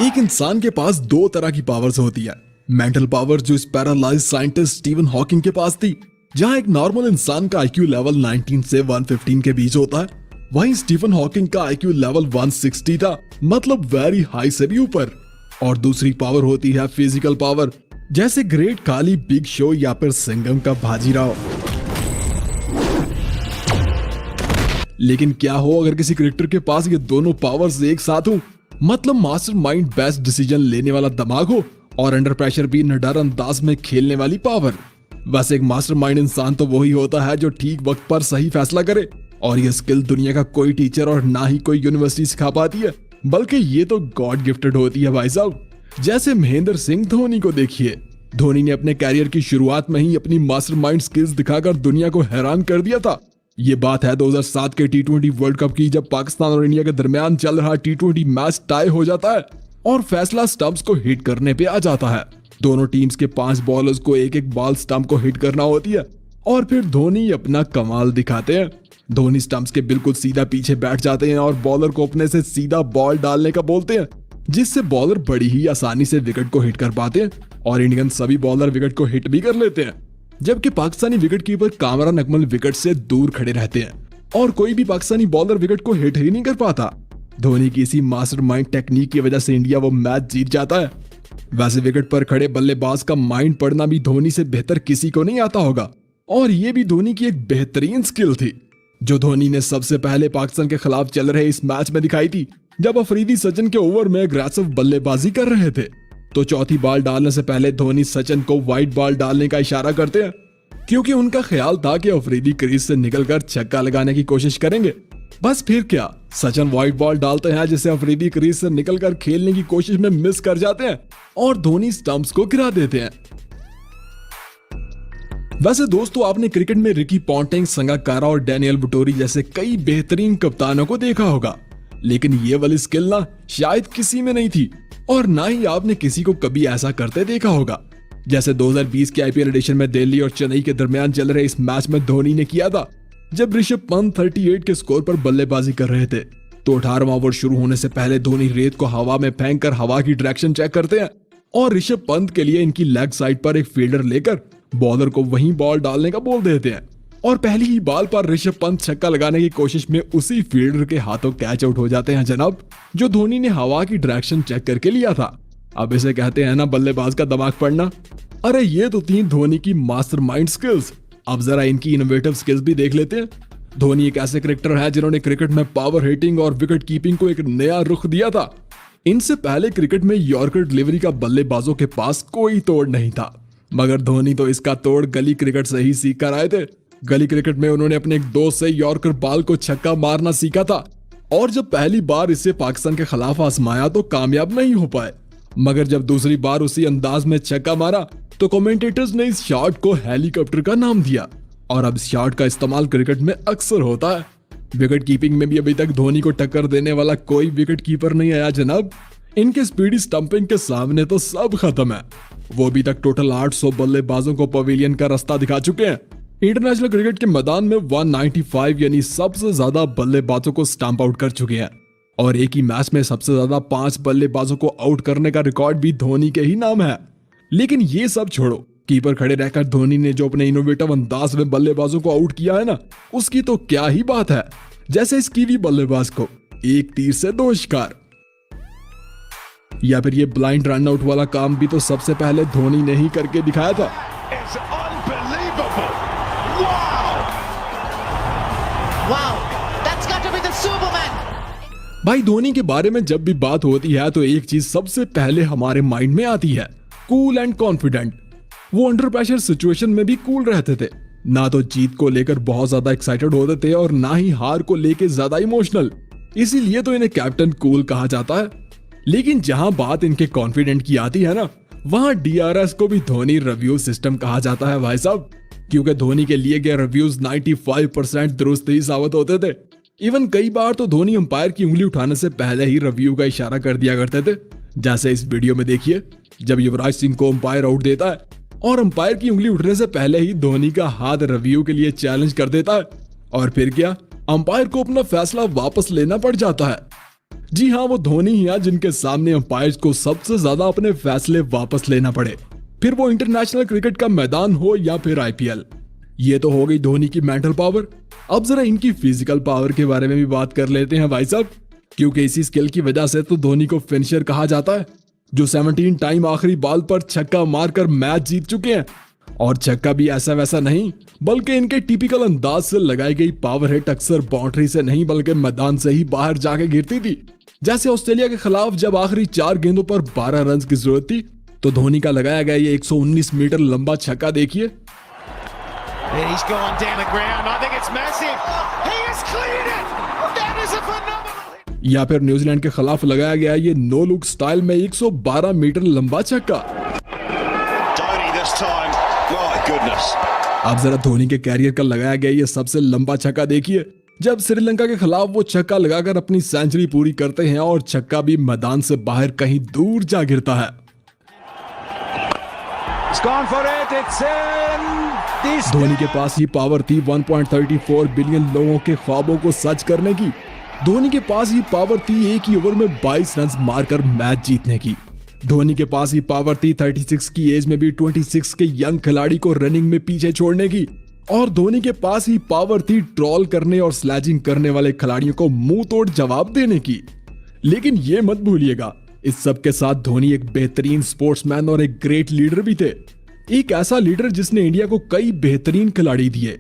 एक इंसान के पास दो तरह की पावर्स होती है। मेंटल पावर जो इस पैरालाइज साइंटिस्ट स्टीवन हॉकिंग के पास थी, जहां एक नॉर्मल इंसान का आईक्यू लेवल 19 से 115 के बीच होता है, वहीं स्टीवन हॉकिंग का आईक्यू लेवल 160 था, मतलब वेरी हाई से भी ऊपर। और दूसरी पावर होती है फिजिकल पावर, जैसे ग्रेट काली, बिग शो या फिर सिंघम का बाजीराव। लेकिन क्या हो अगर किसी क्रिकेटर के पास ये दोनों पावर्स एक साथ हो, मतलब मास्टरमाइंड, बेस्ट डिसीजन लेने वाला दिमाग हो और अंडर प्रेशर भी निडर अंदाज में खेलने वाली पावर। वैसे एक मास्टरमाइंड इंसान तो वही होता है जो ठीक वक्त पर सही फैसला करे, और ये स्किल दुनिया का कोई टीचर और ना ही कोई यूनिवर्सिटी सिखा पाती है, बल्कि ये तो गॉड गिफ्टेड होती है भाई साहब। जैसे महेंद्र सिंह धोनी को देखिए, धोनी ने अपने कैरियर की शुरुआत में ही अपनी मास्टरमाइंड स्किल्स दिखाकर दुनिया को हैरान कर दिया था। ये बात है 2007 के T20 वर्ल्ड कप की, जब पाकिस्तान और इंडिया के दरमियान चल रहा T20 मैच टाई हो जाता है और फैसला स्टंप्स को हिट करने पे आ जाता है। दोनों टीम्स के 5 बॉलर्स को एक एक बॉल स्टंप को हिट करना होती है और फिर धोनी अपना कमाल दिखाते हैं। धोनी स्टंप्स के बिल्कुल सीधा पीछे बैठ जाते हैं और बॉलर को अपने से सीधा बॉल डालने का बोलते हैं, जिससे बॉलर बड़ी ही आसानी से विकेट को हिट कर पाते हैं और इंडियन सभी बॉलर विकेट को हिट भी कर लेते हैं। जबकि Pakistani wicket keeper Kamran Akmal wicket से दूर खड़े रहते हैं और कोई भी पाकिस्तानी बॉलर विकेट को हिट ही नहीं कर पाता। धोनी की इसी मास्टरमाइंड टेक्निक की वजह से इंडिया वो मैच जीत जाता है। वैसे विकेट पर खड़े बल्लेबाज का माइंड पढ़ना भी धोनी से बेहतर किसी को नहीं आता होगा, और ये भी धोनी की एक बेहतरीन स्किल थी, जो धोनी ने सबसे पहले पाकिस्तान के खिलाफ चल रहे इस मैच में दिखाई थी, जब अफरीदी सचिन के ओवर में अग्रेसिव बल्लेबाजी कर रहे थे। तो चौथी बॉल डालने से पहले धोनी सचिन को वाइड बॉल डालने का इशारा करते हैं, क्योंकि उनका ख्याल था कि अफरीदी क्रीज से निकलकर छक्का लगाने की कोशिश करेंगे। बस फिर क्या, सचिन वाइड बॉल डालते हैं जिसे अफरीदी क्रीज से निकलकर खेलने की कोशिश में मिस कर जाते हैं और धोनी स्टंप्स को गिरा देते हैं। वैसे दोस्तों, आपने क्रिकेट में रिकी पॉन्टिंग, संगाकारा और डैनियल बुटोरी जैसे कई बेहतरीन कप्तानों को देखा होगा, लेकिन ये वाली स्किल ना शायद किसी में नहीं थी, और ना ही आपने किसी को कभी ऐसा करते देखा होगा, जैसे 2020 के आईपीएल एडिशन में दिल्ली और चेन्नई के दरमियान चल रहे इस मैच में धोनी ने किया था, जब ऋषभ पंत 38 के स्कोर पर बल्लेबाजी कर रहे थे। तो 18वां ओवर शुरू होने से पहले धोनी रेत को हवा में फेंककर हवा की डायरेक्शन चेक करते हैं और ऋषभ पंत के लिए इनकी लेग साइड पर एक फील्डर लेकर बॉलर को वहीं बॉल डालने का बोल देते हैं, और पहली ही बॉल पर ऋषभ पंत छक्का लगाने की कोशिश में उसी फील्डर के हाथों कैच आउट हो जाते हैं जनाब, जो धोनी ने हवा की डायरेक्शन चेक करके लिया था। अब इसे कहते हैं ना बल्लेबाज का दिमाग पढ़ना। अरे ये तो थी धोनी की मास्टरमाइंड स्किल्स। अब जरा इनकी इनोवेटिव स्किल्स भी देख लेते हैं। धोनी एक ऐसे क्रिकेटर है जिन्होंने क्रिकेट में पावर हिटिंग और विकेट कीपिंग को एक नया रुख दिया था। इनसे पहले क्रिकेट में यॉर्कर डिलीवरी का बल्लेबाजों के पास कोई तोड़ नहीं था, मगर धोनी तो इसका तोड़ गली क्रिकेट से ही सीख कर आए थे। गली क्रिकेट में उन्होंने अपने एक दोस्त से यॉर्कर बॉल को छक्का मारना सीखा था, और जब पहली बार इसे पाकिस्तान के खिलाफ आजमाया तो कामयाब नहीं हो पाए, मगर जब दूसरी बार उसी अंदाज में छक्का मारा तो कमेंटेटर्स ने इस शॉट को हेलीकॉप्टर का नाम दिया, और अब इस शॉट का इस्तेमाल क्रिकेट में अक्सर होता है। विकेट कीपिंग में भी अभी तक धोनी को टक्कर देने वाला कोई विकेट कीपर नहीं आया जनाब। इनके स्पीडी स्टंपिंग के सामने तो सब खत्म है। वो अभी तक टोटल 800 बल्लेबाजों को पवेलियन का रास्ता दिखा चुके हैं। इंटरनेशनल क्रिकेट के मैदान में 195 यानी सबसे ज्यादा बल्लेबाजों को स्टंप आउट कर चुके हैं, और एक ही मैच में सबसे ज्यादा 5 बल्लेबाजों को आउट करने का रिकॉर्ड भी धोनी के ही नाम है। लेकिन ये सब छोड़ो, कीपर खड़े रहकर धोनी ने जो अपने इनोवेटिव अंदाज में बल्लेबाजों को आउट किया है ना, उसकी तो क्या ही बात है। जैसे इस कीवी बल्लेबाज को एक तीर से 2 शिकार, या फिर ये ब्लाइंड रन आउट वाला काम भी तो सबसे पहले धोनी ने ही करके दिखाया था। भाई धोनी के बारे में जब भी बात होती है तो एक चीज सबसे पहले हमारे माइंड में आती है, कूल एंड कॉन्फिडेंट। वो अंडर प्रेशर सिचुएशन में भी कूल रहते थे, ना तो जीत को लेकर बहुत ज्यादा एक्साइटेड होते थे और ना ही हार को लेकर ज्यादा इमोशनल, इसीलिए तो इन्हें कैप्टन कूल कहा जाता है। लेकिन जहां बात इनके कॉन्फिडेंट की आती है ना, वहां DRS को भी धोनी रिव्यू सिस्टम कहा जाता है भाई साहब, क्योंकि धोनी के लिए गए रिव्यूज 95% दुरुस्त ही साबित होते थे। इवन कई बार तो धोनी अंपायर की उंगली उठाने से पहले ही रिव्यू का इशारा कर दिया करते थे। जैसे इस वीडियो में देखिए, जब युवराज सिंह को अंपायर आउट देता है और अंपायर की उंगली उठने से पहले ही धोनी का हाथ रिव्यू के लिए चैलेंज कर देता है, और फिर क्या, अंपायर को अपना फैसला वापस लेना पड़ जाता है। जी हाँ, वो धोनी ही है जिनके सामने अंपायर्स को सबसे ज्यादा अपने फैसले वापस लेना पड़े, फिर वो इंटरनेशनल क्रिकेट का मैदान हो या फिर आईपीएल। ये तो हो गई धोनी की मेंटल पावर। अब जरा इनकी फिजिकल पावर के बारे में भी बात कर लेते हैं भाई साहब, क्योंकि इसी स्किल की वजह से तो धोनी को फिनिशर कहा जाता है, जो 17 टाइम आखिरी बॉल पर छक्का मारकर मैच जीत चुके हैं। और छक्का भी ऐसा वैसा नहीं, बल्कि इनके टिपिकल अंदाज से लगाई गई पावर हिट अक्सर बाउंड्री से नहीं बल्कि मैदान से ही बाहर जाके गिरती थी। जैसे ऑस्ट्रेलिया के खिलाफ जब आखिरी 4 गेंदों पर 12 रन की जरूरत थी, तो धोनी का लगाया गया ये 119 मीटर लंबा छक्का देखिए। या फिर न्यूजीलैंड के खिलाफ लगाया गया ये नो लुक स्टाइल में 112 मीटर लंबा छक्का। अब जरा धोनी के कैरियर का लगाया गया ये सबसे लंबा छक्का देखिए, जब श्रीलंका के खिलाफ वो छक्का लगाकर अपनी सेंचुरी पूरी करते हैं और छक्का भी मैदान से बाहर कहीं दूर जा गिरता है। धोनी के पास ही पावर थी 1.34 बिलियन लोगों के ख्वाबों को सच करने की। धोनी के पास ही पावर थी एक ही ओवर में 22 रन मारकर मैच जीतने की। धोनी के पास ही पावर थी 36 की एज में भी 26 के यंग खिलाड़ी को रनिंग में पीछे छोड़ने की। और धोनी के पास ही पावर थी ट्रॉल करने और स्लैजिंग करने वाले खिलाड़ियों को मुंह तोड़ जवाब देने की। लेकिन ये मत भूलिएगा, इस सब के साथ धोनी एक बेहतरीन स्पोर्ट्समैन और एक ग्रेट लीडर भी थे। एक ऐसा लीडर जिसने इंडिया को कई बेहतरीन खिलाड़ी दिए।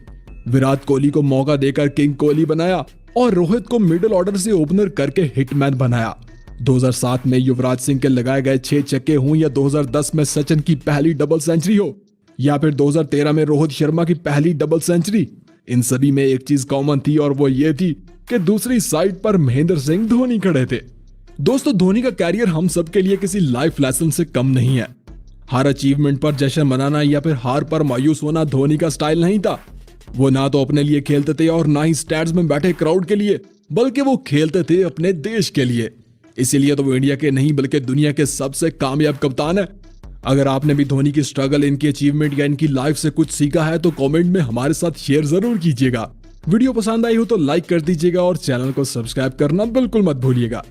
विराट कोहली को मौका देकर किंग कोहली बनाया और रोहित को मिडिल ऑर्डर से ओपनर करके हिटमैन बनाया। 2007 में युवराज सिंह के लगाए गए 6 छक्के हों या 2010 में सचिन की पहली डबल सेंचुरी हो या फिर 2013 में रोहित शर्मा की पहली डबल सेंचुरी, इन सभी में एक चीज कॉमन थी और वो ये थी कि दूसरी साइड पर महेंद्र सिंह धोनी खड़े थे। दोस्तों, धोनी का कैरियर हम सब के लिए किसी लाइफ लेसन से कम नहीं है। हर अचीवमेंट पर जश्न मनाना या फिर हार पर मायूस होना धोनी का स्टाइल नहीं था। वो ना तो अपने लिए खेलते थे और ना ही स्टैंड्स में बैठे क्राउड के लिए, बल्कि वो खेलते थे अपने देश के लिए। इसीलिए तो वो इंडिया के नहीं बल्कि दुनिया के सबसे कामयाब कप्तान है। अगर आपने भी धोनी की स्ट्रगल, इनकी अचीवमेंट या इनकी लाइफ से कुछ सीखा है तो कमेंट में हमारे साथ शेयर जरूर कीजिएगा। वीडियो पसंद आई हो तो लाइक कर दीजिएगा और चैनल को सब्सक्राइब करना बिल्कुल मत भूलिएगा।